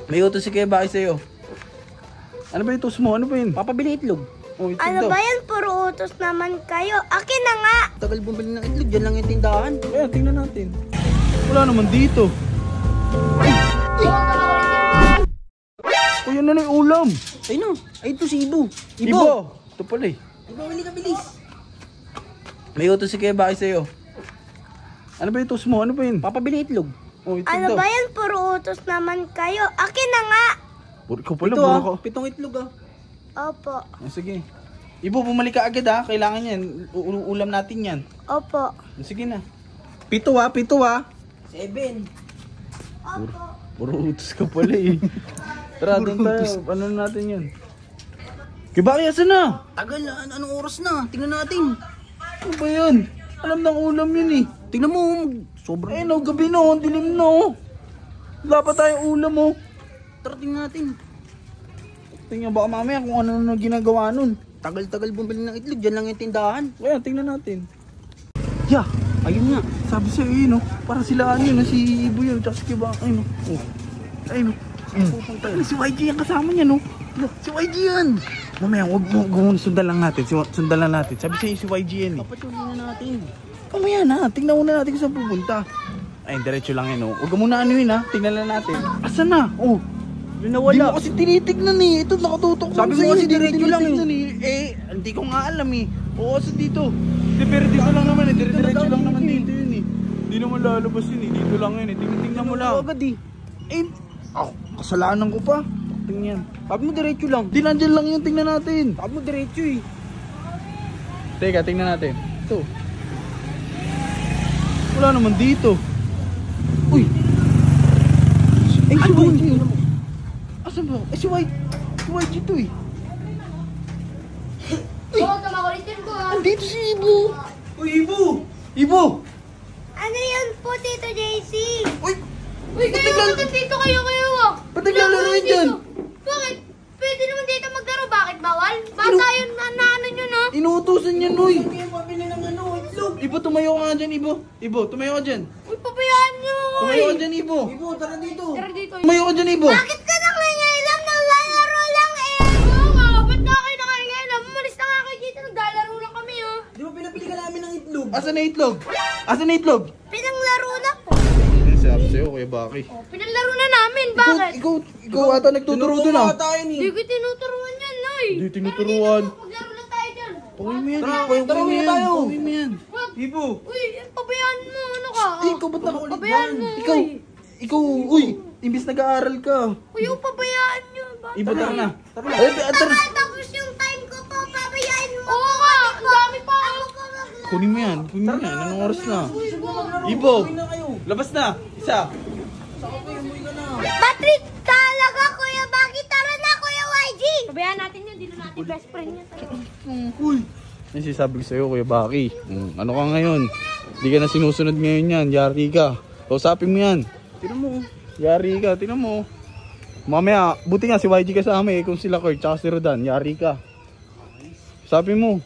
May utos si Kuya Baki sa'yo. Ano ba utos mo? Ano ba yun? Papabili itlog. Oh, itlog Ano daw. ba yan? Puro utos naman kayo. Akin na nga. Tagal bumili ng itlog, dyan lang yung tindahan. Ayan, tingnan natin. Wala naman dito. O, yan na yung ulam. Ay no, ay ito si Ibo. Ibo! Ito pala eh. Ibo, bili ka bilis. May utos si Kuya Baki sa'yo. Ano ba utos mo? Ano ba yun? Papabili itlog. Oh, itlog Ano daw. ba yan? Puro utos naman kayo. Akin na nga. Ikaw pala, Ito buro ka. 7 itlog ah. Opo. Sige. Ibo, bumalik ka agad ha. Kailangan yan. Ulam natin yan. Opo. Sige na. 7 ha, 7. 7. Opo. Puro utos ka pala eh. Tara, doon tayo. Ano natin yan? Kuya Baki, asan na? Tagal, anong oras na? Tingnan natin. Ano ba yan? Alam ng ulam yun eh. Tingnan mo, sobrang... Eh no, gabi no, dilim no. Wala pa tayong ulam oh. Tara, tingnan natin. Tingnan baka mamaya kung ano na ginagawa nun. Tagal-tagal bumili ng itlog, dyan lang yung tindahan. Kaya tingnan natin. Yeah, ayun nga. Sabi sa'yo yun no, para sila yun, si Ibo yun, tsaka si Kiba, ayun no. Oh. Ayun no. Pupunta yun. Si YG yung kasama niya no. Si YG yan. Mamaya, huwag mo sundan lang natin. Sundan lang natin. Sabi sa'yo si YG yan eh. Papatuloy na natin. Mamaya na, tingnan muna natin kung saan pupunta. Ay, diretso lang yun oh. Huwag mo na ano yun ha, tingnan lang natin. Asan na? Oh. Yun Hindi nawala. mo kasi tinitignan eh. Ito nakatutok Sabi mo sa'yo, kasi hindi diretso lang eh. tinitignan Eh, hindi ko nga alam eh. Oo, kasi dito. Hindi, pero dito lang naman eh. Diretso lang naman dito yun eh. Hindi naman lalabas yun eh. Dito lang yun eh. Tingnan mo lang. Agad eh. Eh, kasalanan ko pa. Tingnan. Sabi mo diretso lang. Di nandyan lang yun. Tingnan natin. Sabi mo diretso eh. Teka, tingnan natin. Ito. Wala naman dito. Uy. Eh, si YG. Asan ba? Eh, si YG to eh. Oo, tamakulitin ko ah. Andito si Ibo. Uy, Ibo. Ibo. Ano yan po, Tito JC? Uy. Uy, kayo bakit dito kayo ah? Ba't naglalaro yun dyan? Bakit? Pwede naman dito maglaro. Bakit bawal? Bata yun na ano nyo no? Inuutusan niya, Noy. Kaya pabili ng ano, itlog. Ibo, tumayo ka nga dyan, Ibo. Ibo, tumayo ka dyan. Uy, pabayaan nyo ako Tumayo ka dyan, Ibo. Ibo, tara dito. Tara dito. Tumayo ka dyan, Ibo. Bakit ka nang nangyayilam? Naglalaro lang eh. Oo nga, ba't na kayo nakangyayilam? Umalis na nga kayo dito. Naglalaro lang kami oh. Di ba pinabili ka namin ng itlog? Asan na itlog? Asan na itlog? Pinanglaro na po. Sabi sa'yo, Kuya Baki. Oh, pinanglaro na namin. Bakit? Ikaw ata nagtuturo doon ah. Hindi ko tinuturuan yan, Noy. Hindi tinuturuan. Maglaro lang tayo dyan. Pawin mo yan. Tara, Pawin tara, mo yan. tayo. Pawin mo yan. Wag. Ibo. Uy, pabayaan mo. Ano ka? Eh, ikaw ba't nakulit Pabayaan mo. Ikaw, uy. Imbis nag-aaral ka. Uy, pabayaan nyo. Ibo, tara na. Tara. Ay, tara. Tapos yung time ko po, pabayaan mo. Oo nga, ang dami pa. Kunin mo yan. Kunin mo yan. Anong oras na? Ibo. Labas na. Isa. Patrick, talaga, Kuya Baki. Tara na, Kuya YG. Pabayaan natin yun. Dito natin best friend niya. Uy. Yan sinasabi ko sa'yo, Kuya Baki. Ano ka ngayon? Hindi ka na sinusunod ngayon yan. Yari ka. Kausapin mo yan. Tinan mo. Yari ka. Tinan mo. Mamaya, buti nga si YG kasama eh. Kung sila Kurt, tsaka si Rodan. Yari ka. Sabi mo.